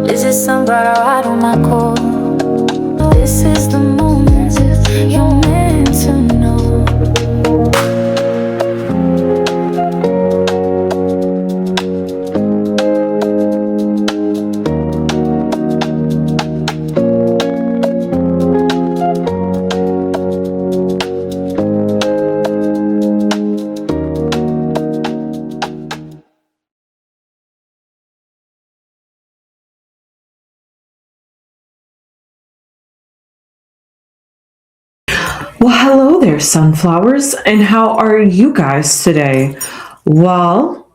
Is it somebody right on my call? This is the moment you're meant to know. Well, hello there, sunflowers, and how are you guys today? Well,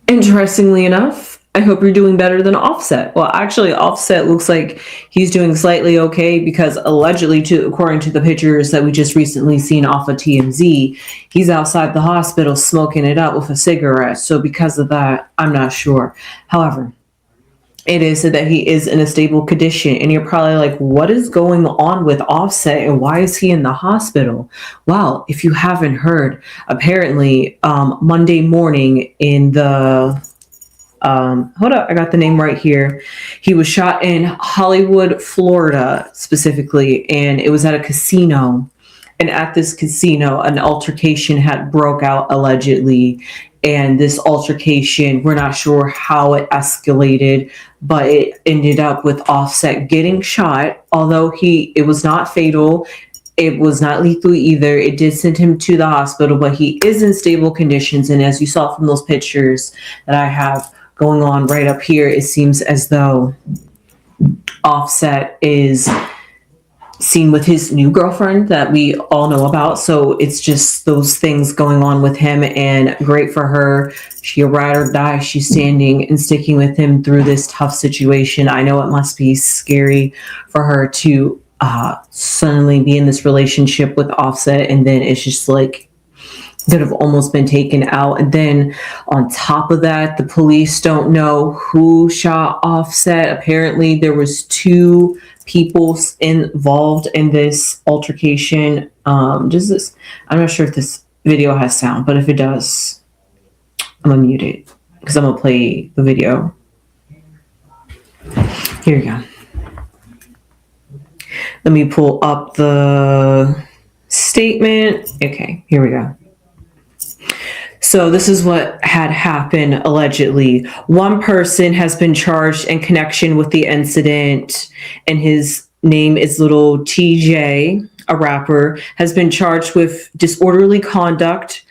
interestingly enough, I hope you're doing better than Offset. Well, actually, Offset looks like he's doing slightly okay because allegedly, according to the pictures that we just recently seen off of TMZ, he's outside the hospital smoking it up with a cigarette. So because of that, I'm not sure. However, it is said that he is in a stable condition, and you're probably like, what is going on with Offset and why is he in the hospital? Well, if you haven't heard, apparently Monday morning in the hold up, I got the name right here. He was shot in Hollywood, Florida specifically, and it was at a casino. And at this casino, an altercation had broke out allegedly. And this altercation, we're not sure how it escalated, but it ended up with Offset getting shot. Although it was not fatal, it was not lethal either. It did send him to the hospital, but he is in stable conditions. And as you saw from those pictures that I have going on right up here, it seems as though Offset is seen with his new girlfriend that we all know about. So it's just those things going on with him, and great for her. She a ride or die. She's standing and sticking with him through this tough situation. I know it must be scary for her to suddenly be in this relationship with Offset, and then it's just like could have almost been taken out. And then on top of that, the police don't know who shot Offset. Apparently there was 2 people involved in this altercation. I'm not sure if this video has sound, but if it does, I'm gonna mute it because I'm gonna play the video. Here you go. Let me pull up the statement. Okay, here we go. So this is what had happened allegedly. One person has been charged in connection with the incident, and his name is Little TJ, a rapper, has been charged with disorderly conduct,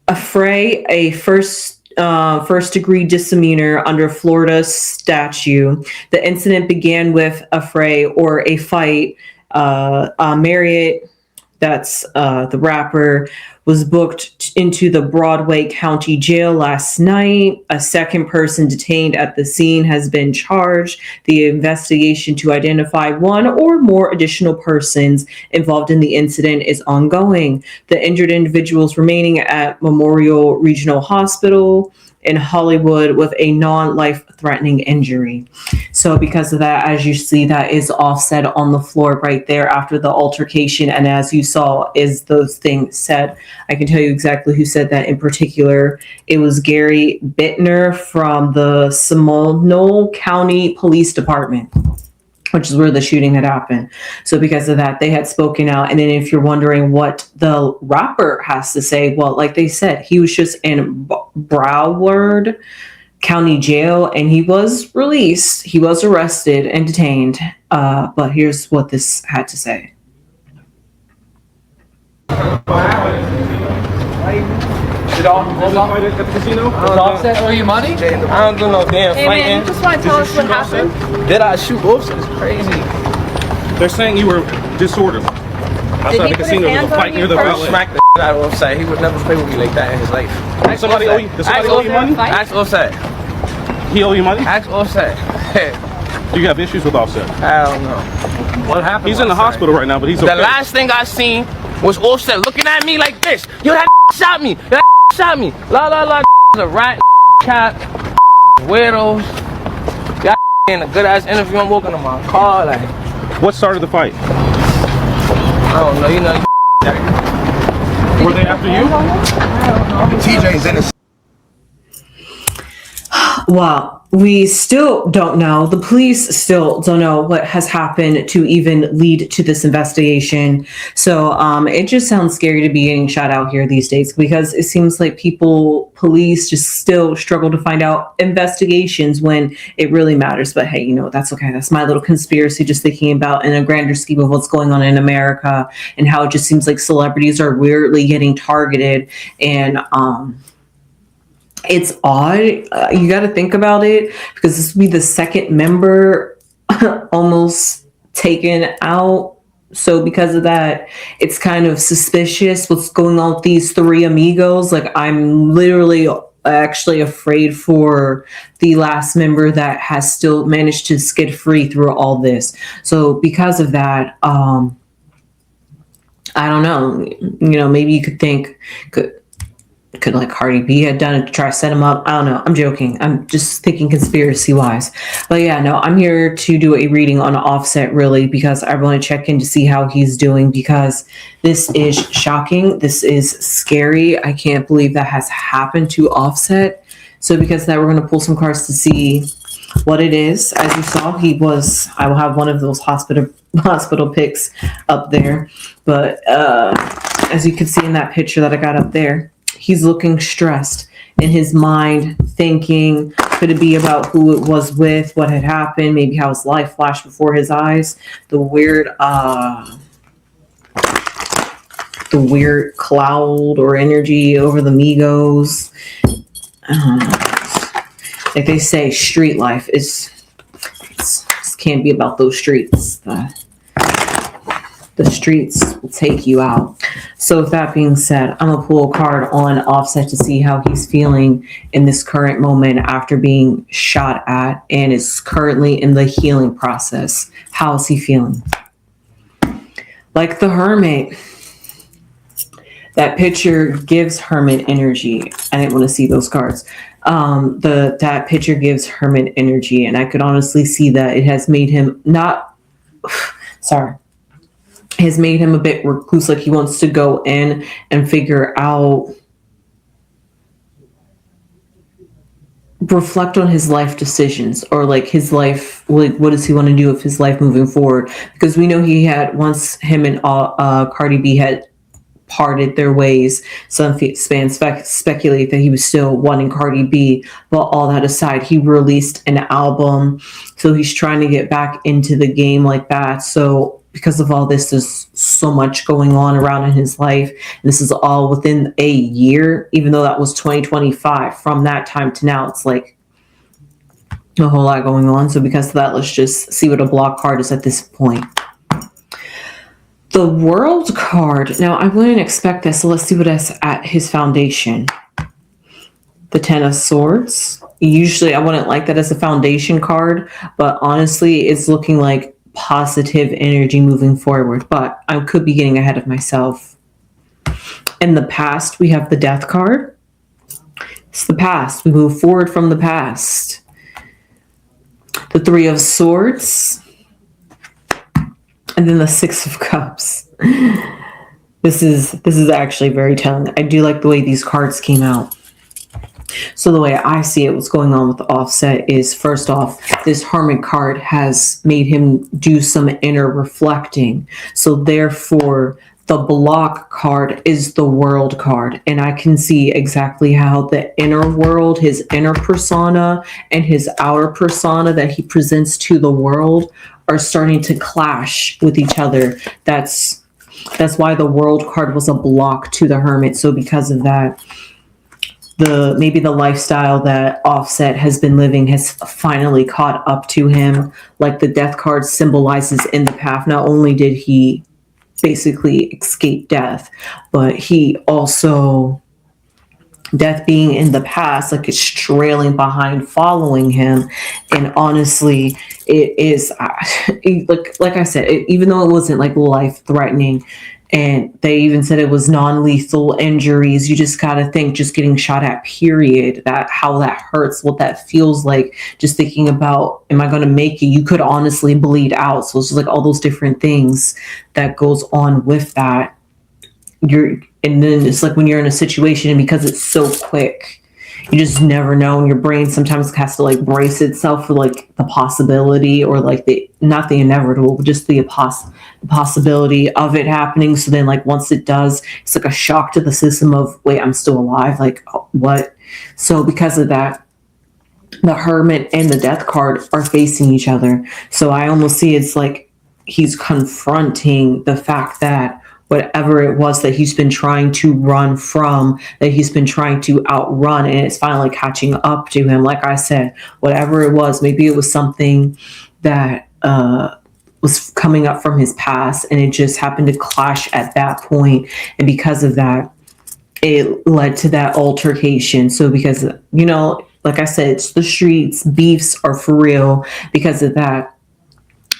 affray, a first degree misdemeanor under Florida statute. The incident began with affray or a fight. Marriott, that's the rapper, was booked into the Broadway County Jail last night. A second person detained at the scene has been charged. The investigation to identify one or more additional persons involved in the incident is ongoing. The injured individuals remaining at Memorial Regional Hospital in Hollywood with a non-life-threatening injury. So because of that, as you see, that is Offset on the floor right there after the altercation. And as you saw, is those things said. I can tell you exactly who said that in particular. It was Gary Bittner from the Seminole County Police Department, which is where the shooting had happened. So because of that, they had spoken out. And then if you're wondering what the rapper has to say, well, like they said, he was just in Broward County Jail, and he was released. He was arrested and detained. But here's what this had to say. Did Offset owe you money? I don't do no damn Hey fighting. man, you just want to tell us what happened? Did I shoot Offset? It's crazy. They're saying you were disorderly. Outside the casino, there was a fight near the I valet. smacked the out of Offset. He would never play with me like that in his life. Does somebody owe you money? Ask Offset. He owe you money? Ask Offset. Do you have issues with Offset? I don't know. What happened? He's in the hospital right now, but he's okay. The last thing I seen was Offset looking at me like this. Yo, that shot me. That shot me. La la la. A rat, cat, weirdos. Y'all in a good ass interview. I'm walking to my car like. What started the fight? I don't know. You know. Were they after you? TJ's in the. Well, we still don't know. The police still don't know what has happened to even lead to this investigation. So it just sounds scary to be getting shot out here these days, because it seems like police just still struggle to find out investigations when it really matters. But hey, that's okay. That's my little conspiracy, just thinking about in a grander scheme of what's going on in America and how it just seems like celebrities are weirdly getting targeted. And it's odd. You got to think about it, because this will be the second member almost taken out. So because of that, it's kind of suspicious what's going on with these three amigos. Like, I'm literally actually afraid for the last member that has still managed to skid free through all this. So because of that, I don't know. Maybe you could think, could like Cardi B had done it to try to set him up? I don't know. I'm joking. I'm just thinking conspiracy wise. But yeah, no, I'm here to do a reading on Offset, really, because I want to check in to see how he's doing, because this is shocking. This is scary. I can't believe that has happened to Offset. So because of that, we're going to pull some cards to see what it is. As you saw, I will have one of those hospital pics up there. But as you can see in that picture that I got up there, he's looking stressed in his mind, thinking, could it be about who it was with, what had happened, maybe how his life flashed before his eyes, the weird cloud or energy over the Migos. Like they say, street life is can't be about those streets. The streets will take you out. So with that being said, I'm going to pull a card on Offset to see how he's feeling in this current moment after being shot at and is currently in the healing process. How is he feeling? Like the Hermit. That picture gives Hermit energy. I didn't want to see those cards. That picture gives Hermit energy, and I could honestly see that it has made him has made him a bit recluse, like he wants to go in and figure out, reflect on his life decisions, or like his life, like what does he want to do with his life moving forward? Because we know he had, once him and Cardi B had parted their ways, some fans speculate that he was still wanting Cardi B. But all that aside, he released an album, so he's trying to get back into the game like that. So because of all this, there's so much going on around in his life. And this is all within a year, even though that was 2025. From that time to now, it's like a whole lot going on. So because of that, let's just see what a block card is at this point. The World card. Now, I wouldn't expect this, so let's see what is at his foundation. The Ten of Swords. Usually, I wouldn't like that as a foundation card, but honestly, it's looking like positive energy moving forward, but I could be getting ahead of myself. In the past, we have the Death card. It's the past. We move forward from the past. The Three of Swords. And then the Six of Cups. This is actually very telling. I do like the way these cards came out. So the way I see it, what's going on with the Offset is, first off, this Hermit card has made him do some inner reflecting. So therefore, the block card is the World card. And I can see exactly how the inner world, his inner persona, and his outer persona that he presents to the world are starting to clash with each other. That's why the World card was a block to the Hermit. So because of that, maybe the lifestyle that Offset has been living has finally caught up to him. Like the Death card symbolizes in the path, not only did he basically escape death, but he also, death being in the past, like it's trailing behind, following him. And honestly, it is like I said, even though it wasn't like life threatening, and they even said it was non-lethal injuries, you just gotta think, just getting shot at, period, that how that hurts, what that feels like, just thinking about, am I going to make it? You could honestly bleed out. So it's just like all those different things that goes on with that. And then it's like when you're in a situation, and because it's so quick, you just never know. And your brain sometimes has to like brace itself for like the possibility, or like the, not the inevitable, but just the possibility of it happening. So then like once it does, it's like a shock to the system of, wait, I'm still alive. Like what? So because of that, the Hermit and the Death card are facing each other. So I almost see it's like he's confronting the fact that whatever it was that he's been trying to run from, that he's been trying to outrun, and it's finally catching up to him. Like I said, whatever it was, maybe it was something that was coming up from his past, and it just happened to clash at that point. And because of that, it led to that altercation. So because, you know, like I said, it's the streets, beefs are for real. Because of that,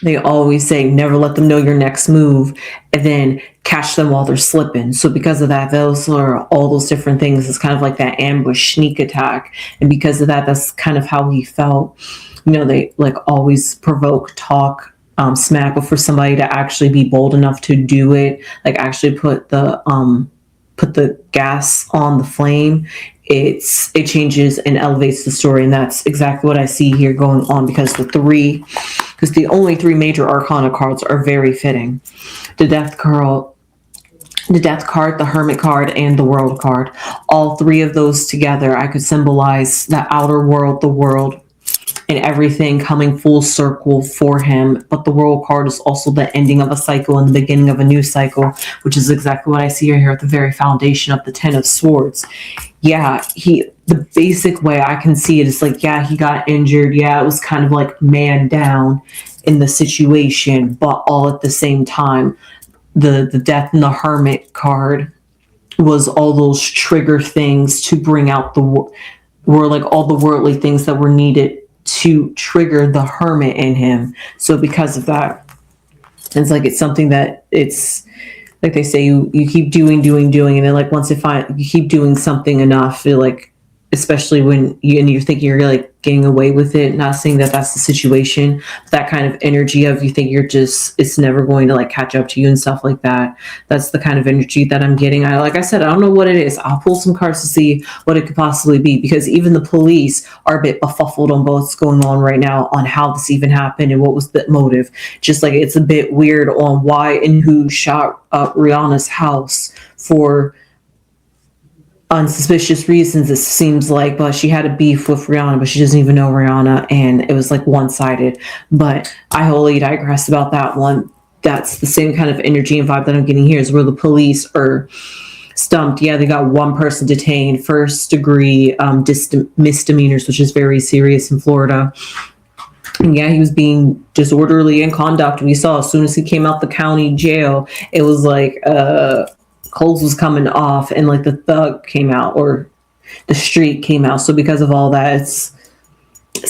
they always say never let them know your next move, and then catch them while they're slipping. So because of that, those are all those different things. It's kind of like that ambush sneak attack. And because of that, that's kind of how he felt. You know, they like always provoke, talk, smack, but for somebody to actually be bold enough to do it, like actually put the gas on the flame, it changes and elevates the story. And that's exactly what I see here going on, because the only three major arcana cards are very fitting: the Death card, the Hermit card, and the World card. All three of those together, I could symbolize the outer world, the world, and everything coming full circle for him. But the World card is also the ending of a cycle and the beginning of a new cycle, which is exactly what I see here at the very foundation of the Ten of Swords. Yeah, the basic way I can see it is like, yeah, he got injured. Yeah, it was kind of like man down in the situation, but all at the same time, the Death and the Hermit card was all those trigger things to bring out were like all the worldly things that were needed to trigger the Hermit in him. So because of that, it's like it's something that it's like they say, you keep doing, and then like once you keep doing something enough, you're like, especially when you think you're like getting away with it, not saying that that's the situation, but that kind of energy of you think it's never going to like catch up to you and stuff like that. That's the kind of energy that I'm getting. Like I said, I don't know what it is. I'll pull some cards to see what it could possibly be, because even the police are a bit befuddled on what's going on right now, on how this even happened and what was the motive. Just like it's a bit weird on why and who shot up Rihanna's house for unsuspicious reasons, it seems like. But she had a beef with Rihanna, but she doesn't even know Rihanna, and it was like one-sided. But I wholly digress about that one. That's the same kind of energy and vibe that I'm getting here, is where the police are stumped. Yeah, they got one person detained, first degree misdemeanors, which is very serious in Florida. And yeah, he was being disorderly in conduct. We saw as soon as he came out the county jail, it was like clothes was coming off, and like the thug came out, or the street came out. So because of all that, it's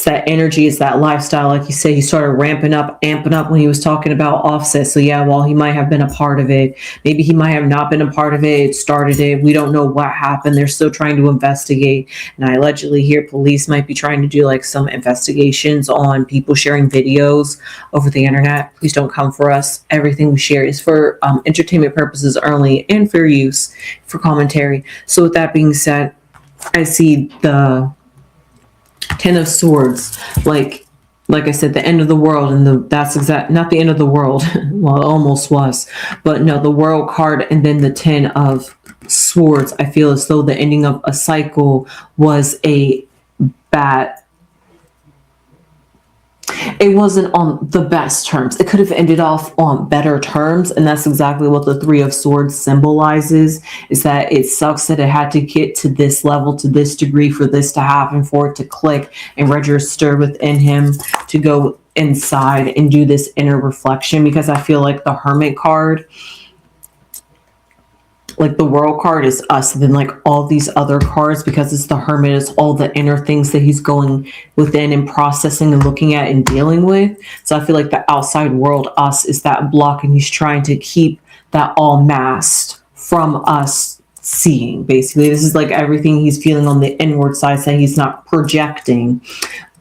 that energy, it's that lifestyle. Like you say, he started amping up when he was talking about Offset. So yeah, while he might have been a part of it, maybe he might have not been a part of it. It started it. We don't know what happened. They're still trying to investigate. And I allegedly hear police might be trying to do like some investigations on people sharing videos over the internet. Please don't come for us. Everything we share is for entertainment purposes only, and fair use for commentary. So with that being said, I see the Ten of Swords, like I said, the end of the world, and that's not the end of the world. Well, it almost was, but no, the World card, and then the Ten of Swords. I feel as though the ending of a cycle was a bad. It wasn't on the best terms. It could have ended off on better terms, and that's exactly what the Three of Swords symbolizes, is that it sucks that it had to get to this level, to this degree, for this to happen, for it to click and register within him to go inside and do this inner reflection. Because I feel like the Hermit card, like the World card, is us, and then like all these other cards, because it's the Hermit, is all the inner things that he's going within and processing and looking at and dealing with. So I feel like the outside world, us, is that block, and he's trying to keep that all masked from us seeing. Basically, this is like everything he's feeling on the inward side that he's not projecting.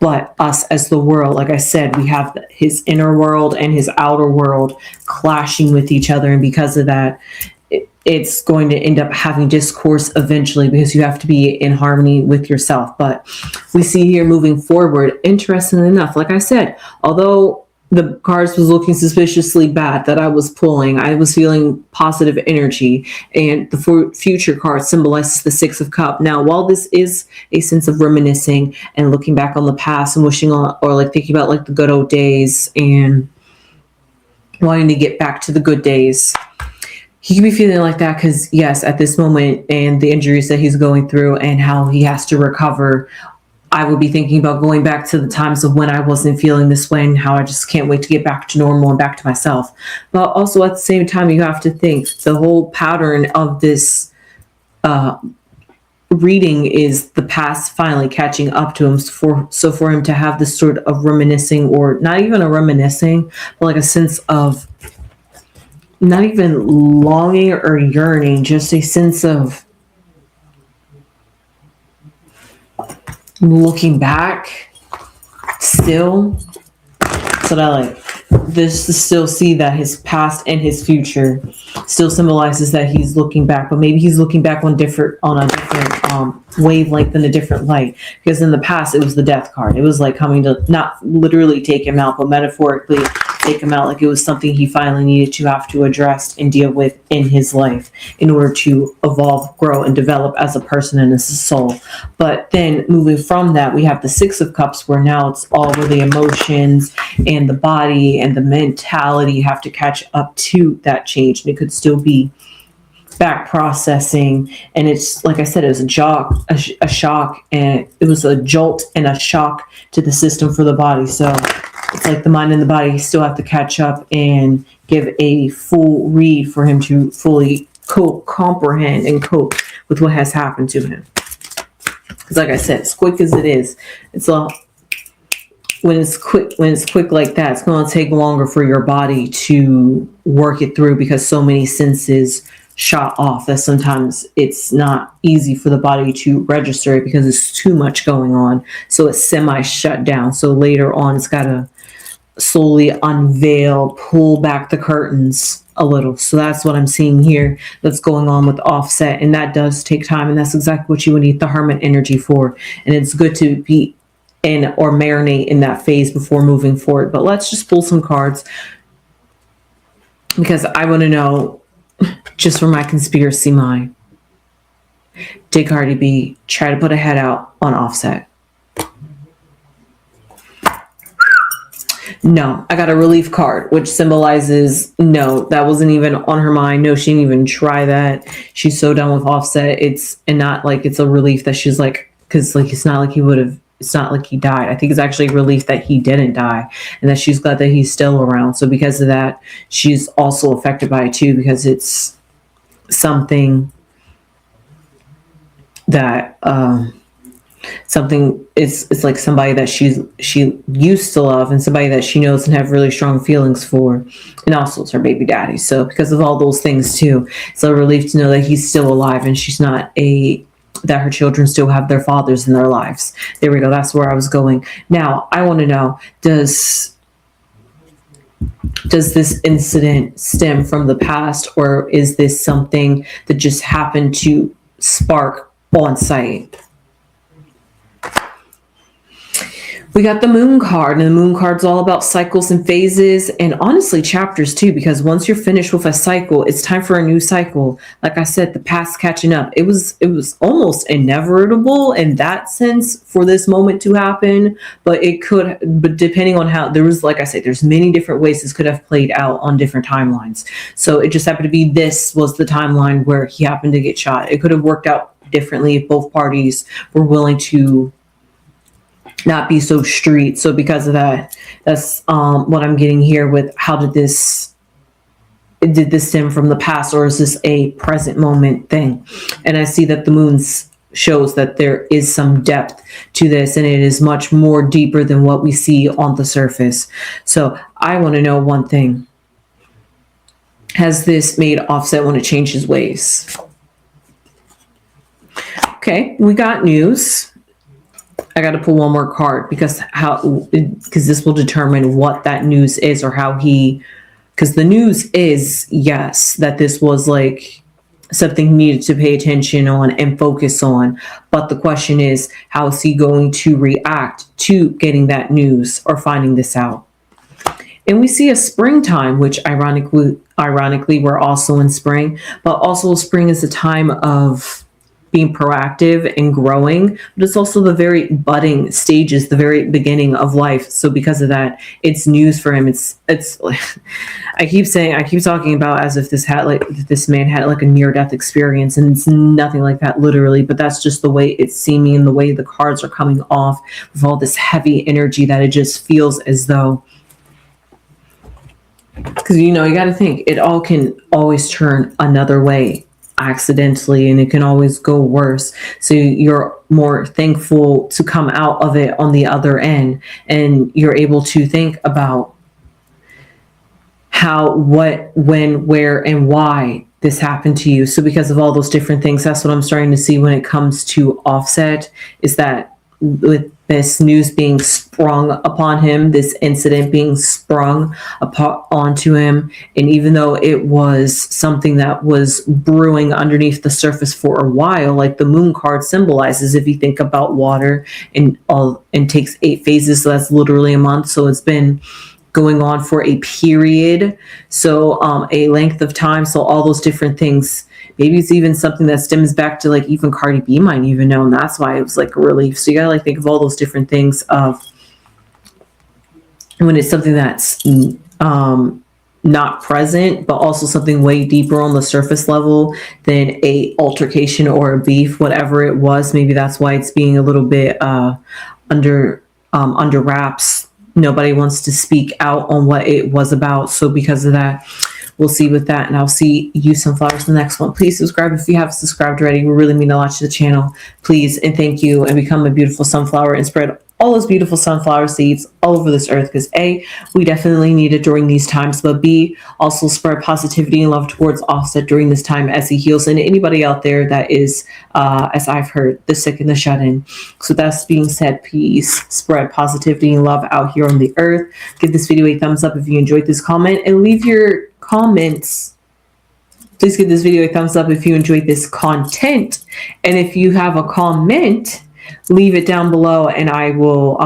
But us as the world, like I said, we have his inner world and his outer world clashing with each other, and because of that, it's going to end up having discourse eventually, because you have to be in harmony with yourself. But we see here moving forward, interestingly enough, like I said, although the cards was looking suspiciously bad that I was pulling, I was feeling positive energy, and the future card symbolizes the Six of Cups. Now, while this is a sense of reminiscing and looking back on the past and wishing on, or like thinking about like the good old days and wanting to get back to the good days, he could be feeling like that because, yes, at this moment and the injuries that he's going through and how he has to recover, I would be thinking about going back to the times of when I wasn't feeling this way and how I just can't wait to get back to normal and back to myself. But also at the same time, you have to think the whole pattern of this reading is the past finally catching up to him. So for him to have this sort of reminiscing, or not even a reminiscing, but like a sense of not even longing or yearning, just a sense of looking back still, so that like this to still see that his past and his future still symbolizes that he's looking back, but maybe he's looking back on a different wavelength and a different light, because in the past it was the death card. It was like coming to not literally take him out, but metaphorically take him out, like it was something he finally needed to have to address and deal with in his life in order to evolve, grow, and develop as a person and as a soul. But then moving from that, we have the Six of Cups, where now it's all where the emotions and the body and the mentality have to catch up to that change, and it could still be back processing. And it's like I said, it was a shock, and it was a jolt and a shock to the system for the body. So it's like the mind and the body still have to catch up and give a full read for him to fully comprehend and cope with what has happened to him. Because like I said, as quick as it is, it's a when it's quick like that, it's going to take longer for your body to work it through, because so many senses shot off that sometimes it's not easy for the body to register it because it's too much going on. So it's semi shut down. So later on, it's got to slowly unveil, pull back the curtains a little. So that's what I'm seeing here that's going on with offset, and that does take time, and that's exactly what you would need the Hermit energy for. And it's good to be in or marinate in that phase before moving forward. But let's just pull some cards, because I want to know, just for my conspiracy mind, did Cardi B try to put a head out on Offset? No, I got a relief card, which symbolizes no, that wasn't even on her mind. No, she didn't even try that. She's so done with Offset. And not like it's a relief that she's like, because like it's not like it's not like he died. I think it's actually a relief that he didn't die, and that she's glad that he's still around. So because of that, she's also affected by it too, because it's something that it's like somebody that she used to love, and somebody that she knows and have really strong feelings for, and also it's her baby daddy. So because of all those things too, it's a relief to know that he's still alive, and she's not that her children still have their fathers in their lives. There we go. That's where I was going. Now I want to know, does this incident stem from the past, or is this something that just happened to spark on site? We got the Moon card, and the Moon card's all about cycles and phases, and honestly chapters too, because once you're finished with a cycle, it's time for a new cycle. Like I said, the past catching up. It was almost inevitable in that sense for this moment to happen, but depending on how, like I said, there's many different ways this could have played out on different timelines. So it just happened to be this was the timeline where he happened to get shot. It could have worked out differently if both parties were willing to not be so street. So because of that, that's what I'm getting here with how did this stem from the past, or is this a present moment thing? And I see that the moon shows that there is some depth to this, and it is much more deeper than what we see on the surface. So I want to know one thing. Has this made Offset want to change his ways? Okay, we got news. I got to pull one more card, because this will determine what that news is, or how because the news is, yes, that this was like something he needed to pay attention on and focus on. But the question is, how is he going to react to getting that news or finding this out? And we see a springtime, which ironically, we're also in spring, but also spring is a time of being proactive and growing, but it's also the very budding stages, the very beginning of life. So because of that, it's news for him. It's I keep talking about as if this man had like a near death experience, and it's nothing like that literally, but that's just the way it's seeming and the way the cards are coming off with all this heavy energy that it just feels as though, because you got to think it all can always turn another way accidentally, and it can always go worse. So you're more thankful to come out of it on the other end, and you're able to think about how, what, when, where, and why this happened to you. So because of all those different things, that's what I'm starting to see when it comes to Offset, is that with this news being sprung upon him, this incident being sprung onto him, and even though it was something that was brewing underneath the surface for a while, like the moon card symbolizes, if you think about water and takes 8 phases, so that's literally a month. So it's been going on for a period, so a length of time. So all those different things, maybe it's even something that stems back to like even Cardi B might even know, and that's why it was like a relief. So you gotta like think of all those different things of when it's something that's not present, but also something way deeper on the surface level than a altercation or a beef, whatever it was. Maybe that's why it's being a little bit under wraps. Nobody wants to speak out on what it was about. So because of that, we'll see with that. And I'll see you sunflowers in the next one. Please subscribe if you haven't subscribed already. We really mean a lot to the channel. Please and thank you, and become a beautiful sunflower and spread all those beautiful sunflower seeds all over this earth, because A, we definitely need it during these times, but B, also spread positivity and love towards Offset during this time as he heals, and anybody out there that is, as I've heard, the sick and the shut-in. So that's being said, please spread positivity and love out here on the earth. Give this video a thumbs up if you enjoyed this comment, and leave your comments. Please give this video a thumbs up if you enjoyed this content, and if you have a comment, leave it down below, and I will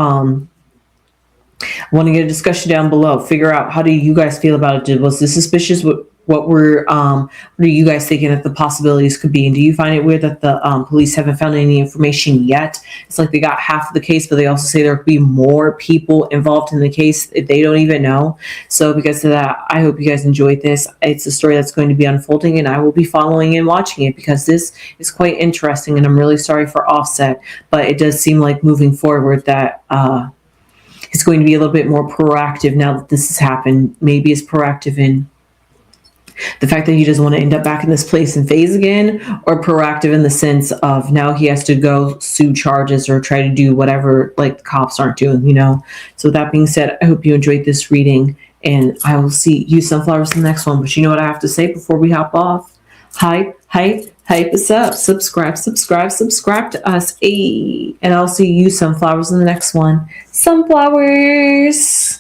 want to get a discussion down below. Figure out, how do you guys feel about it? Was this suspicious? What are you guys thinking that the possibilities could be? And do you find it weird that the police haven't found any information yet? It's like they got half of the case, but they also say there could be more people involved in the case that they don't even know. So because of that, I hope you guys enjoyed this. It's a story that's going to be unfolding, and I will be following and watching it because this is quite interesting, and I'm really sorry for Offset, but it does seem like moving forward that it's going to be a little bit more proactive now that this has happened. Maybe it's proactive in the fact that he doesn't want to end up back in this place and phase again, or proactive in the sense of now he has to go sue charges or try to do whatever like the cops aren't doing, So with that being said, I hope you enjoyed this reading, and I will see you sunflowers in the next one. But you know what I have to say before we hop off? Hype us up. Subscribe to us. And I'll see you sunflowers in the next one. Sunflowers.